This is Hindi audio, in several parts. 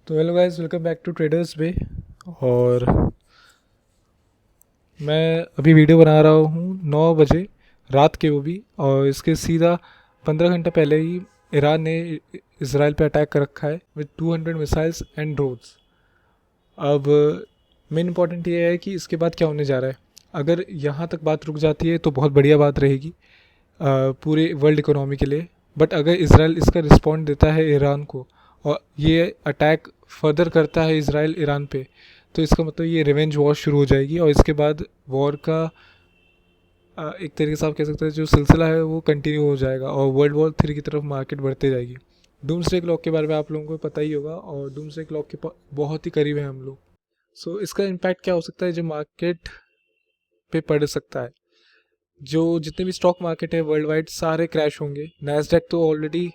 तो hello guys, welcome back to traders bay. और मैं अभी वीडियो बना रहा हूँ 9 बजे रात के, वो भी। और इसके सीधा 15 घंटे पहले ही ईरान ने इसराइल पे अटैक कर रखा है विद 200 मिसाइल्स एंड ड्रोन्स। अब मेन इंपॉर्टेंट ये है कि इसके बाद क्या होने जा रहा है। अगर यहाँ तक बात रुक जाती है तो बहुत बढ़िया बात रहेगी पूरे वर्ल्ड इकोनॉमी के लिए। बट अगर इसराइल इसका रिस्पॉन्ड देता है ईरान को और ये अटैक फर्दर करता है इसराइल ईरान पे, तो इसका मतलब ये रिवेंज वॉर शुरू हो जाएगी। और इसके बाद वॉर का एक तरीके से आप कह सकते हैं जो सिलसिला है वो कंटिन्यू हो जाएगा और वर्ल्ड वॉर 3 की तरफ मार्केट बढ़ते जाएगी। डूम्सडे क्लॉक के बारे में आप लोगों को पता ही होगा और डूम्सडे क्लॉक के बहुत ही करीब है हम लोग। सो इसका इम्पैक्ट क्या हो सकता है जो मार्केट पे पड़ सकता है। जो जितने भी स्टॉक मार्केट है वर्ल्ड वाइड सारे क्रैश होंगे। नैस्डैक तो ऑलरेडी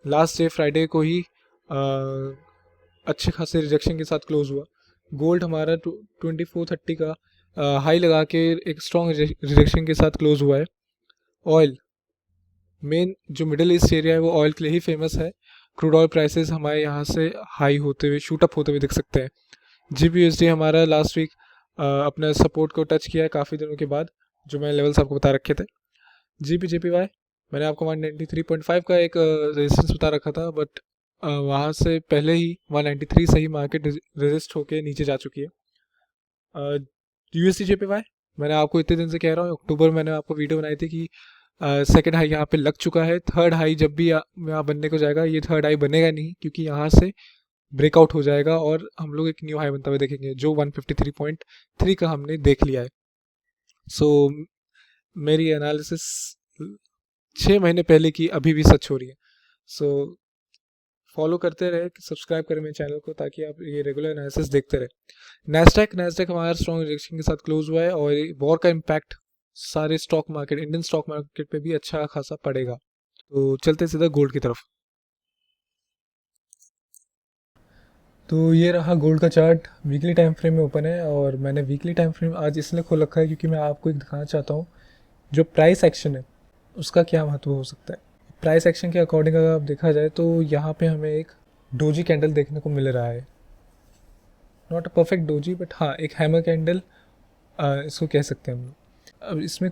लास्ट डे फ्राइडे को ही अच्छे खासे रिजेक्शन के साथ क्लोज हुआ। गोल्ड हमारा 2430 का हाई लगा के एक स्ट्रॉन्ग रिजेक्शन के साथ क्लोज हुआ है। ऑयल, मेन जो मिडिल ईस्ट एरिया है वो ऑयल के लिए ही फेमस है। क्रूड ऑयल प्राइसेस हमारे यहाँ से हाई होते हुए शूट अप होते हुए दिख सकते हैं। GBUSD हमारा लास्ट वीक अपने सपोर्ट को टच किया है काफ़ी दिनों के बाद, जो मैं लेवल्स आपको बता रखे थे। GPJPY मैंने आपको 193.5 का एक रेजिस्टेंस बता रखा था, बट वहाँ से पहले ही 193 से ही मार्केट रेजिस्ट होके नीचे जा चुकी है। USD JPY मैंने आपको इतने दिन से कह रहा हूँ, अक्टूबर मैंने आपको वीडियो बनाई थी कि सेकंड हाई यहाँ पे लग चुका है। थर्ड हाई जब भी यहाँ बनने को जाएगा, ये थर्ड हाई बनेगा नहीं, क्योंकि यहाँ से ब्रेकआउट हो जाएगा और हम लोग एक न्यू हाई बनता हुआ देखेंगे जो 153.3 का हमने देख लिया है। सो मेरी एनालिसिस 6 महीने पहले की अभी भी सच हो रही है। सो फॉलो करते रहे, सब्सक्राइब करें मेरे चैनल को ताकि आप ये रेगुलर एनालिसिस देखते रहे। नैस्डैक हमारा स्ट्रॉन्ग रिजेक्शन के साथ क्लोज हुआ है और वॉर का इम्पैक्ट सारे stock market, Indian stock market पे भी अच्छा खासा पड़ेगा। तो चलते सीधा गोल्ड की तरफ। तो ये रहा गोल्ड का चार्ट, वीकली टाइम फ्रेम में ओपन है। और मैंने वीकली टाइम फ्रेम आज इसलिए खोल रखा है क्योंकि मैं आपको एक दिखाना चाहता हूँ जो प्राइस एक्शन है उसका क्या महत्व हो सकता है। प्राइस एक्शन के अकॉर्डिंग अगर आप देखा जाए तो यहाँ पे हमें एक डोजी कैंडल देखने को मिल रहा है। Not a perfect doji, but हाँ एक हैमर कैंडल इसको कह सकते हैं हम लोग। अब इसमें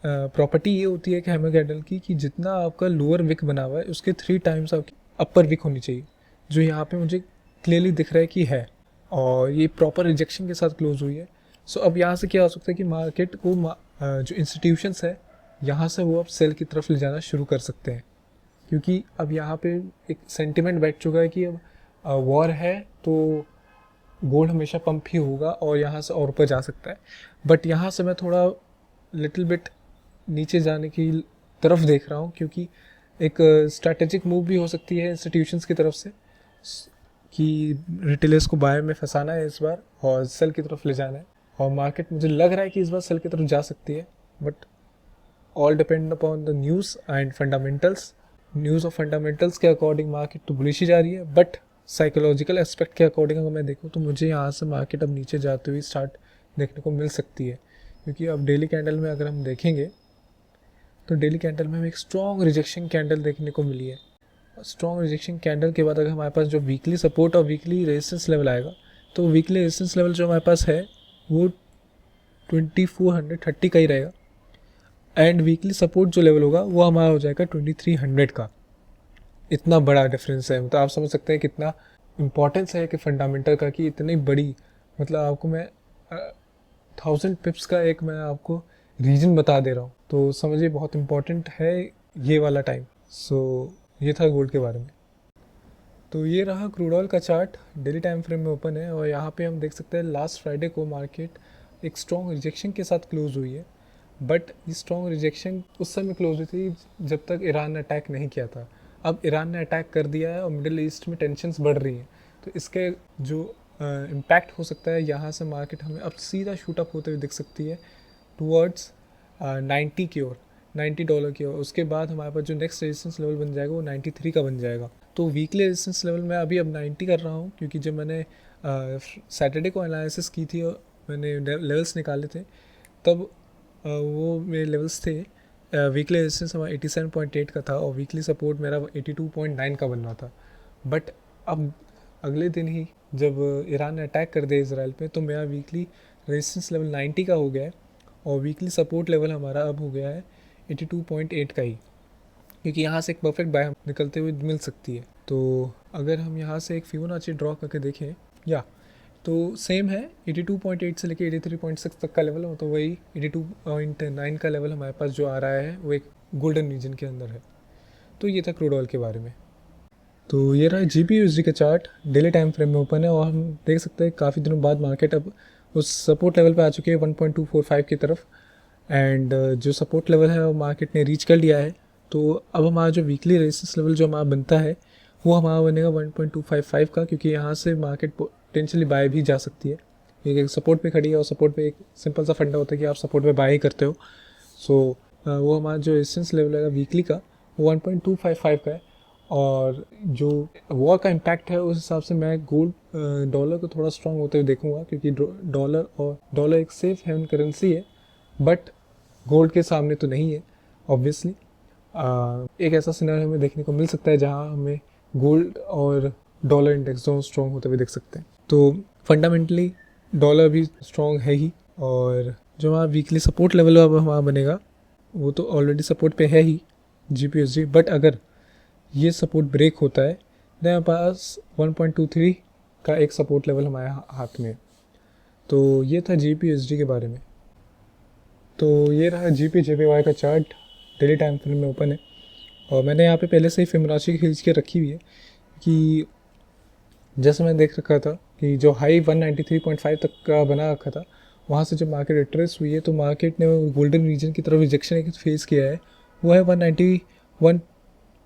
प्रॉपर्टी ये होती है कि हैमर कैंडल की कि जितना आपका लोअर विक बना हुआ है उसके 3 टाइम्स आपकी अपर विक होनी चाहिए, जो यहाँ पे मुझे क्लियरली दिख रहा है कि है। और ये प्रॉपर रिजेक्शन के साथ क्लोज हुई है। सो अब यहाँ से क्या हो सकता है कि मार्केट को जो इंस्टीट्यूशंस है यहाँ से वो अब सेल की तरफ ले जाना शुरू कर सकते हैं, क्योंकि अब यहाँ पे एक सेंटिमेंट बैठ चुका है कि अब वॉर है तो गोल्ड हमेशा पंप ही होगा और यहाँ से और ऊपर जा सकता है। बट यहाँ से मैं थोड़ा लिटिल बिट नीचे जाने की तरफ देख रहा हूँ, क्योंकि एक स्ट्रैटेजिक मूव भी हो सकती है इंस्टीट्यूशंस की तरफ से कि रिटेलर्स को बाय में फंसाना है इस बार और सेल की तरफ ले जाना है। और मार्केट मुझे लग रहा है कि इस बार सेल की तरफ जा सकती है, but all depend upon the news and fundamentals. News और फंडामेंटल्स के अकॉर्डिंग मार्केट तो बुलिश ही जा रही है, बट साइकोलॉजिकल एस्पेक्ट के अकॉर्डिंग अगर मैं देखूँ तो मुझे यहाँ से मार्केट अब नीचे जाते हुए स्टार्ट देखने को मिल सकती है। क्योंकि अब डेली कैंडल में अगर हम देखेंगे तो डेली कैंडल में हमें एक स्ट्रॉन्ग रिजेक्शन कैंडल देखने को मिली है। स्ट्रॉन्ग रिजेक्शन कैंडल के बाद अगर हमारे पास जो वीकली सपोर्ट और वीकली रेजिस्टेंस लेवल आएगा, तो वीकली रेजिस्टेंस लेवल जो हमारे पास है वो 2430 का ही रहेगा। एंड वीकली सपोर्ट जो लेवल होगा वो हमारा हो जाएगा 2300 का। इतना बड़ा डिफरेंस है, मतलब आप समझ सकते हैं कितना इम्पोर्टेंस है कि फंडामेंटल का, कि इतनी बड़ी, मतलब आपको मैं 1000 पिप्स का एक मैं आपको रीजन बता दे रहा हूँ, तो समझिए बहुत इंपॉर्टेंट है ये वाला टाइम। सो ये था गोल्ड के बारे में। तो ये रहा क्रूड ऑयल का चार्ट, डेली टाइम फ्रेम में ओपन है। और यहाँ पे हम देख सकते हैं लास्ट फ्राइडे को मार्केट एक स्ट्रॉन्ग रिजेक्शन के साथ क्लोज हुई है। बट ये स्ट्रॉन्ग रिजेक्शन उस समय क्लोज हुई थी जब तक ईरान ने अटैक नहीं किया था। अब ईरान ने अटैक कर दिया है और मिडिल ईस्ट में टेंशन्स बढ़ रही हैं, तो इसके जो इम्पैक्ट हो सकता है यहाँ से मार्केट हमें अब सीधा शूट अप होते हुए दिख सकती है टूवर्ड्स 90 की ओर, $90 की ओर। उसके बाद हमारे पास जो नेक्स्ट रेजिस्टेंस लेवल बन जाएगा वो 93 का बन जाएगा। तो वीकली रेजिस्टेंस लेवल मैं अभी अब 90 कर रहा हूँ, क्योंकि जब मैंने सैटरडे को एनालिसिस की थी और मैंने लेवल्स निकाले थे तब वो मेरे लेवल्स थे। वीकली रेजिस्टेंस हमारा 87.8 का था और वीकली सपोर्ट मेरा 82.9 का बन रहा था। बट अब अगले दिन ही जब ईरान ने अटैक कर दिया इसराइल पे, तो मेरा वीकली रेजिस्टेंस लेवल 90 का हो गया है और वीकली सपोर्ट लेवल हमारा अब हो गया है 82.8 का ही, क्योंकि यहाँ से एक परफेक्ट बाय निकलते हुए मिल सकती है। तो अगर हम यहाँ से एक फिबोनाची ड्रॉ करके देखें या तो सेम है 82.8 से लेकर 83.6 तक का लेवल हो, तो वही 82.9 का लेवल हमारे पास जो आ रहा है वो एक गोल्डन रीजन के अंदर है। तो ये था क्रूड ऑयल के बारे में। तो ये रहा GBP/USD का चार्ट, डेली टाइम फ्रेम में ओपन है और हम देख सकते हैं काफ़ी दिनों बाद मार्केट अब उस सपोर्ट लेवल पे आ चुकी है 1.245 की तरफ, एंड जो सपोर्ट लेवल है वो मार्केट ने रीच कर लिया है। तो अब हमारा जो वीकली रेजिस्टेंस लेवल जो हमारा बनता है वो हमारा बनेगा 1.255 का, क्योंकि यहाँ से मार्केट पोटेंशियली बाय भी जा सकती है, क्योंकि सपोर्ट पे खड़ी है और सपोर्ट पे एक सिंपल सा फंडा होता है कि आप सपोर्ट पे बाय ही करते हो। सो वो हमारा जो रेजिस्टेंस लेवल है वीकली का वो 1.255 का है। और जो वॉर का इम्पैक्ट है उस हिसाब से मैं गोल्ड डॉलर को थोड़ा स्ट्रांग होते हुए देखूंगा, क्योंकि डॉलर एक सेफ हेवन करेंसी है, बट गोल्ड के सामने तो नहीं है ऑब्वियसली। एक ऐसा सिनेरियो हमें देखने को मिल सकता है जहां हमें गोल्ड और डॉलर इंडेक्स दोनों स्ट्रॉन्ग होते हुए देख सकते हैं। तो फंडामेंटली डॉलर भी स्ट्रॉन्ग है ही, और जो हमारा वीकली सपोर्ट लेवल अब हमारा बनेगा वो तो ऑलरेडी सपोर्ट पे है ही GBP/USD, बट अगर ये सपोर्ट ब्रेक होता है तो हमारे पास 1.23 का एक सपोर्ट लेवल हमारे हाथ में। तो ये था GBP/USD के बारे में। तो ये रहा GP/JPY का चार्ट, डेली टाइम फ्रेम में ओपन है और मैंने यहाँ पे पहले से ही फिबोनाची खींच के रखी हुई है कि जैसे मैंने देख रखा था कि जो हाई 193.5 तक का बना रखा था, वहाँ से जब मार्केट रिट्रेस हुई है तो मार्केट ने गोल्डन रीजन की तरफ रिजेक्शन एक फेस किया है, वो है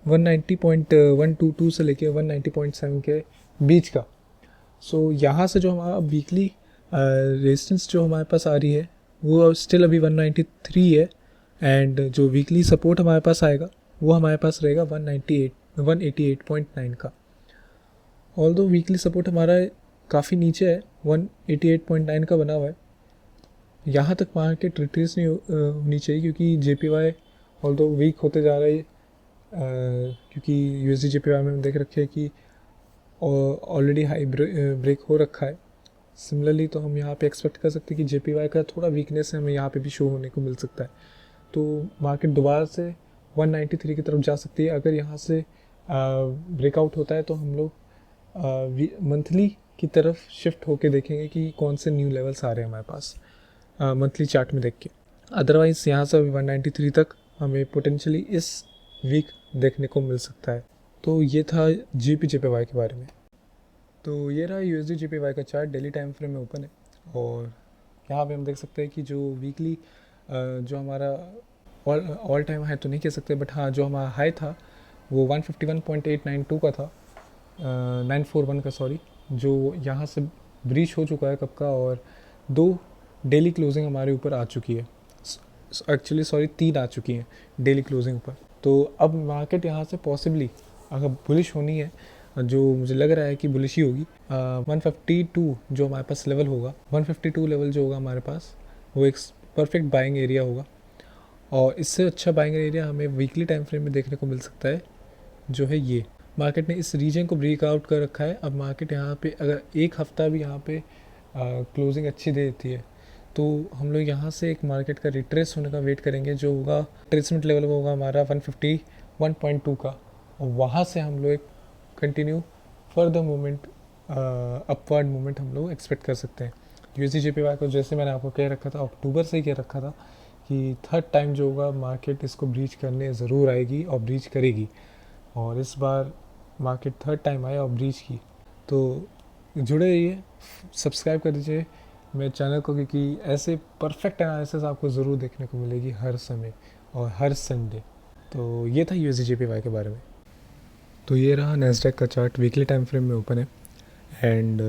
190.122 से लेके 190.7 के बीच का। सो यहाँ से जो हमारा वीकली रेजिस्टेंस जो हमारे पास आ रही है वो स्टिल अभी 193 है, एंड जो वीकली सपोर्ट हमारे पास आएगा वो हमारे पास रहेगा 188.9 का। ऑल्दो वीकली सपोर्ट हमारा काफ़ी नीचे है, 188.9 का बना हुआ है। यहाँ तक मार्केट रिट्रेस नहीं होनी चाहिए, क्योंकि JPY ऑल्दो वीक होते जा रहा है, क्योंकि USD JPY में हम देख रखे हैं कि ऑलरेडी हाई ब्रेक हो रखा है। सिमिलरली तो हम यहाँ पे एक्सपेक्ट कर सकते हैं कि JPY का थोड़ा वीकनेस हमें यहाँ पे भी शो होने को मिल सकता है। तो मार्केट दोबारा से 193 की तरफ जा सकती है। अगर यहाँ से ब्रेकआउट होता है तो हम लोग मंथली की तरफ शिफ्ट होके देखेंगे कि कौन से न्यू लेवल्स आ रहे हैं हमारे पास मंथली चार्ट में देख के। अदरवाइज़ यहाँ से 193 तक हमें पोटेंशियली इस वीक देखने को मिल सकता है। तो ये था GBP/JPY के बारे में। तो ये रहा USD JPY का चार्ट, डेली टाइम फ्रेम में ओपन है और यहाँ पे हम देख सकते हैं कि जो वीकली जो हमारा ऑल टाइम हाई तो नहीं कह सकते, बट हाँ जो हमारा हाई था वो 151.892 का था, 941 का सॉरी, जो यहाँ से ब्रीच हो चुका है कब का, और 2 डेली क्लोजिंग हमारे ऊपर आ चुकी है, एक्चुअली सॉरी 3 आ चुकी हैं डेली क्लोजिंग पर। तो अब मार्केट यहाँ से पॉसिबली अगर बुलिश होनी है, जो मुझे लग रहा है कि बुलिश ही होगी, 152 जो हमारे पास लेवल होगा, 152 लेवल जो होगा हमारे पास वो एक परफेक्ट बाइंग एरिया होगा, और इससे अच्छा बाइंग एरिया हमें वीकली टाइम फ्रेम में देखने को मिल सकता है, जो है ये। मार्केट ने इस रीजन को ब्रेकआउट कर रखा है। अब मार्केट यहाँ पे अगर एक हफ़्ता भी यहाँ पे क्लोजिंग अच्छी दे देती है तो हम लोग यहाँ से एक मार्केट का रिट्रेस होने का वेट करेंगे, जो होगा ट्रेसमेंट लेवल वो होगा हमारा 151.2 का, और वहाँ से हम लोग एक continue further movement, upward movement हम लोग एक्सपेक्ट कर सकते हैं। USD JPY को जैसे मैंने आपको कह रखा था, अक्टूबर से ही कह रखा था कि थर्ड टाइम जो होगा मार्केट इसको ब्रीच करने ज़रूर आएगी और ब्रीच करेगी, और इस बार मार्केट थर्ड टाइम आया और ब्रीच की। तो जुड़े रहिए, सब्सक्राइब कर दीजिए मेरे चैनल को, क्योंकि ऐसे परफेक्ट एनालिसिस आपको ज़रूर देखने को मिलेगी हर समय और हर संडे। तो ये था USD JPY के बारे में। तो ये रहा नैस्डैक का चार्ट, वीकली टाइम फ्रेम में ओपन है, एंड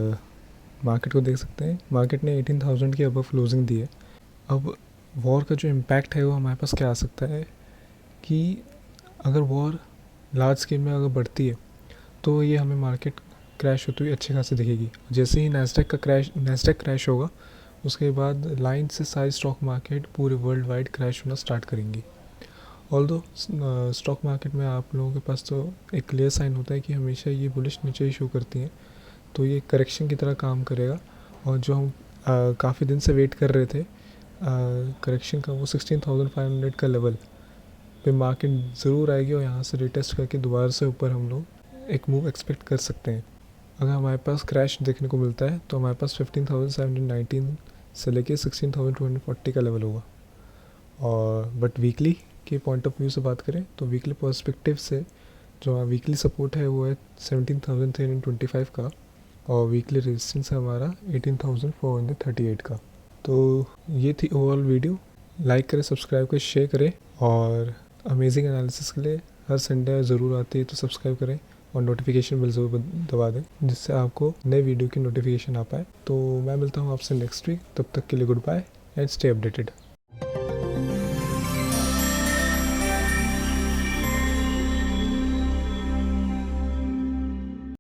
मार्केट को देख सकते हैं, मार्केट ने 18,000 की अबव क्लोजिंग दी है। अब वॉर का जो इम्पैक्ट है वो हमारे पास क्या आ सकता है कि अगर वॉर लार्ज स्केल में अगर बढ़ती है तो ये हमें मार्केट क्रैश होती हुई अच्छे खासी दिखेगी। जैसे ही नैस्डैक क्रैश होगा उसके बाद लाइन से सारी स्टॉक मार्केट पूरे वर्ल्ड वाइड क्रैश होना स्टार्ट करेंगी। ऑल्दो स्टॉक मार्केट में आप लोगों के पास तो एक क्लियर साइन होता है कि हमेशा ये बुलिश नीचे ही शो करती हैं, तो ये करेक्शन की तरह काम करेगा। और जो हम काफ़ी दिन से वेट कर रहे थे करेक्शन का, वो 16,500 का लेवल पे मार्केट ज़रूर आएगी और यहाँ से रिटेस्ट करके दोबारा से ऊपर हम लोग एक मूव एक्सपेक्ट कर सकते हैं। अगर हमारे पास क्रैश देखने को मिलता है तो हमारे पास 15,719 से लेके 16,240 का लेवल होगा। और बट वीकली के पॉइंट ऑफ व्यू से बात करें तो वीकली पर्सपेक्टिव से जो वीकली सपोर्ट है वो है 17,325 का, और वीकली रेजिस्टेंस है हमारा 18,438 का। तो ये थी ओवरऑल वीडियो। लाइक करें, सब्सक्राइब करें, शेयर करें, और अमेजिंग एनालिसिस के लिए हर संडे ज़रूर आती है तो सब्सक्राइब करें और नोटिफिकेशन बिल ज़रूर दबा दें जिससे आपको नए वीडियो की नोटिफिकेशन आ पाए। तो मैं मिलता हूँ आपसे नेक्स्ट वीक, तब तक के लिए good bye and stay updated.